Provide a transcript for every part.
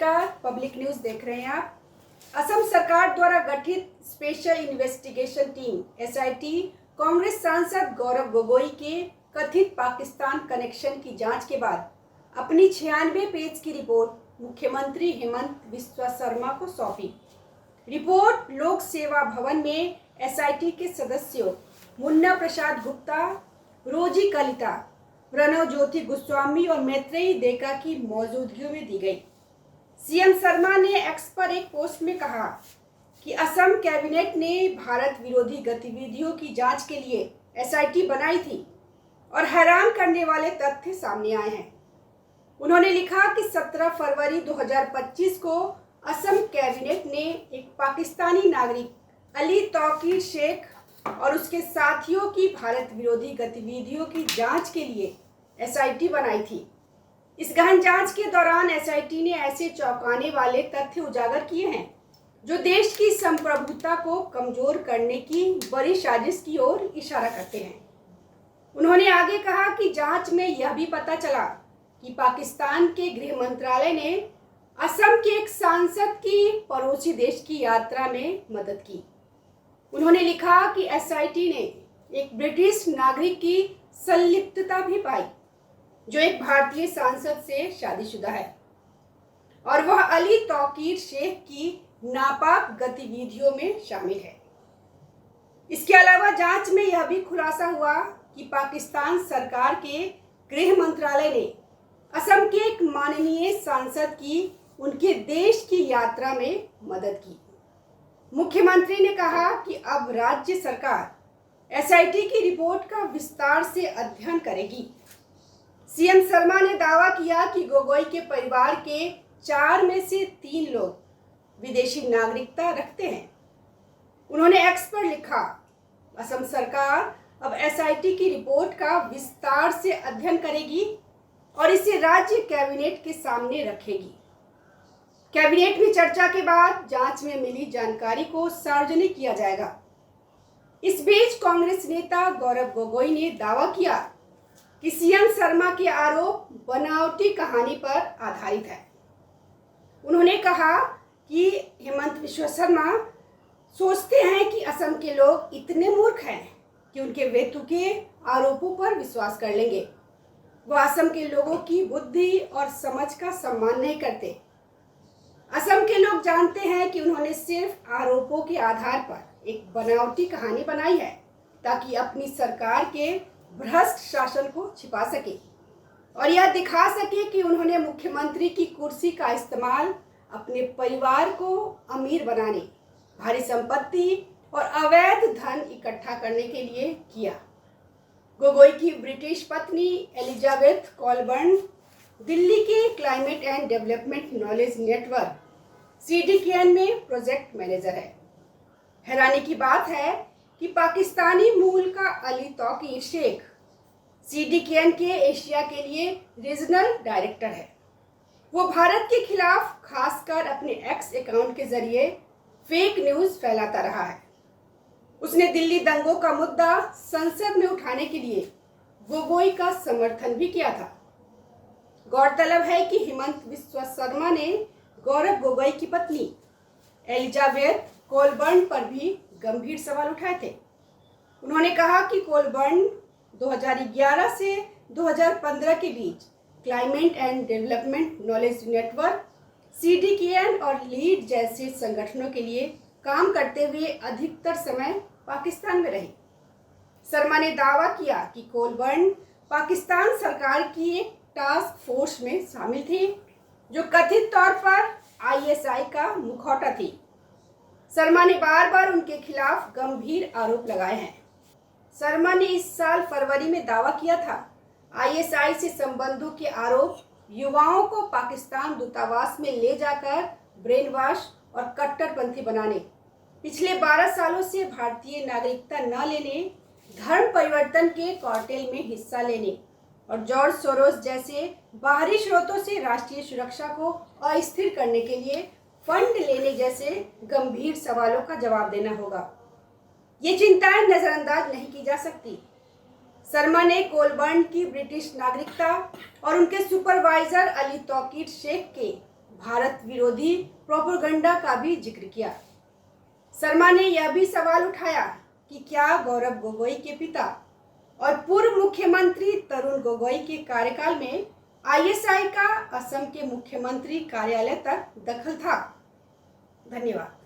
नमस्कार, public news देख रहे हैं आप। असम सरकार द्वारा गठित special investigation team SIT Congress सांसद गौरव गोगोई के कथित पाकिस्तान कनेक्शन की जांच के बाद अपनी 96 पेज की रिपोर्ट मुख्यमंत्री हेमंत बिस्वा शर्मा को सौंपी। रिपोर्ट लोक सेवा भवन में एसआईटी के सदस्यों मुन्ना प्रसाद गुप्ता, रोजी कलिता, प्रणव ज्योति गोस्वामी और मैत्रेयी देका की मौजूदगी में दी गई। सीएम शर्मा ने एक्स पर एक पोस्ट में कहा कि असम कैबिनेट ने भारत विरोधी गतिविधियों की जांच के लिए एसआईटी बनाई थी और हैरान करने वाले तथ्य सामने आए हैं। उन्होंने लिखा कि 17 फरवरी 2025 को असम कैबिनेट ने एक पाकिस्तानी नागरिक अली तौकीर शेख और उसके साथियों की भारत विरोधी गतिविधियों की जांच के लिए एसआईटी बनाई थी। इस गहन जांच के दौरान एसआईटी ने ऐसे चौंकाने वाले तथ्य उजागर किए हैं जो देश की संप्रभुता को कमजोर करने की बड़ी साजिश की ओर इशारा करते हैं। उन्होंने आगे कहा कि जांच में यह भी पता चला कि पाकिस्तान के गृह मंत्रालय ने असम के एक सांसद की पड़ोसी देश की यात्रा में मदद की। उन्होंने लिखा कि एसआईटी ने एक ब्रिटिश नागरिक की संलिप्तता भी पाई जो एक भारतीय सांसद से शादीशुदा है और वह अली तौकीर शेख की नापाक गतिविधियों में शामिल है। इसके अलावा जांच में यह भी खुलासा हुआ कि पाकिस्तान सरकार के गृह मंत्रालय ने असम के एक माननीय सांसद की उनके देश की यात्रा में मदद की। मुख्यमंत्री ने कहा कि अब राज्य सरकार एसआईटी की रिपोर्ट का विस्तार से अध्ययन करेगी। सीएम शर्मा ने दावा किया कि गोगोई के परिवार के 4 में से 3 लोग विदेशी नागरिकता रखते हैं। उन्होंने एक्स पर लिखा, असम सरकार अब एसआईटी की रिपोर्ट का विस्तार से अध्ययन करेगी और इसे राज्य कैबिनेट के सामने रखेगी। कैबिनेट में चर्चा के बाद जांच में मिली जानकारी को सार्वजनिक किया जाएगा। इस बीच कांग्रेस नेता गौरव गोगोई ने दावा किया कि सीएम शर्मा के आरोप बनावटी कहानी पर आधारित है। उन्होंने कहा कि हेमंत बिस्वा शर्मा सोचते हैं कि असम के लोग इतने मूर्ख हैं कि उनके बेतुके आरोपों पर विश्वास कर लेंगे। वह असम के लोगों की बुद्धि और समझ का सम्मान नहीं करते। असम के लोग जानते हैं कि उन्होंने सिर्फ आरोपों के आधार पर एक बनावटी कहानी बनाई है ताकि अपनी सरकार के भ्रष्ट शासन को छिपा सके और यह दिखा सके कि उन्होंने मुख्यमंत्री की कुर्सी का इस्तेमाल अपने परिवार को अमीर बनाने, भारी संपत्ति और अवैध धन इकट्ठा करने के लिए किया। गोगोई की ब्रिटिश पत्नी एलिजाबेथ कॉलबर्न दिल्ली के climate and development knowledge network CDKN में प्रोजेक्ट मैनेजर है। हैरानी की बात है कि पाकिस्तानी मूल का अली तौकीर शेख CDKN के एशिया के लिए रीजनल डायरेक्टर है। वो भारत के खिलाफ खासकर अपने एक्स अकाउंट के जरिए फेक न्यूज़ फैलाता रहा है। उसने दिल्ली दंगों का मुद्दा संसद में उठाने के लिए गोगोई का समर्थन भी किया था। गौरतलब है कि हेमंत बिस्वा शर्मा ने गौरव गोगोई की पत्नी एलिजाबेथ कॉलबर्न पर भी गंभीर सवाल उठाए थे। उन्होंने कहा कि कॉलबर्न 2011 से 2015 के बीच climate and development knowledge network CDKN और लीड जैसे संगठनों के लिए काम करते हुए अधिकतर समय पाकिस्तान में रही। शर्मा ने दावा किया कि कॉलबर्न पाकिस्तान सरकार की एक टास्क फोर्स में शामिल थी जो कथित तौर पर ISI का मुखौटा थी। शर्मा ने बार बार उनके खिलाफ गंभीर आरोप लगाए हैं। शर्मा ने इस साल फरवरी में दावा किया था ISI से संबंधों के आरोप युवाओं को पाकिस्तान दूतावास में ले जाकर ब्रेन वॉश और कट्टरपंथी बनाने, पिछले 12 सालों से भारतीय नागरिकता न लेने, धर्म परिवर्तन के कार्टेल में हिस्सा लेने और जॉर्ज सोरोस जैसे बाहरी स्रोतों से राष्ट्रीय सुरक्षा को अस्थिर करने के लिए फंड लेने जैसे गंभीर सवालों का जवाब देना होगा। ये चिंताएं नजरअंदाज नहीं की जा सकती। शर्मा ने कॉलबर्न की ब्रिटिश नागरिकता और उनके सुपरवाइजर अली तौकीर शेख के भारत विरोधी प्रोपेगेंडा का भी जिक्र किया। शर्मा ने यह भी सवाल उठाया कि क्या गौरव गोगोई के पिता और पूर्व मुख्यमंत्री तरुण गोगोई के कार्यकाल में आईएसआई का असम के मुख्यमंत्री कार्यालय तक दखल था। धन्यवाद।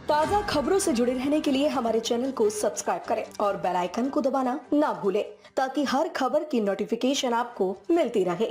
ताज़ा खबरों से जुड़े रहने के लिए हमारे चैनल को सब्सक्राइब करें और बेल आइकन को दबाना ना भूलें ताकि हर खबर की नोटिफिकेशन आपको मिलती रहे।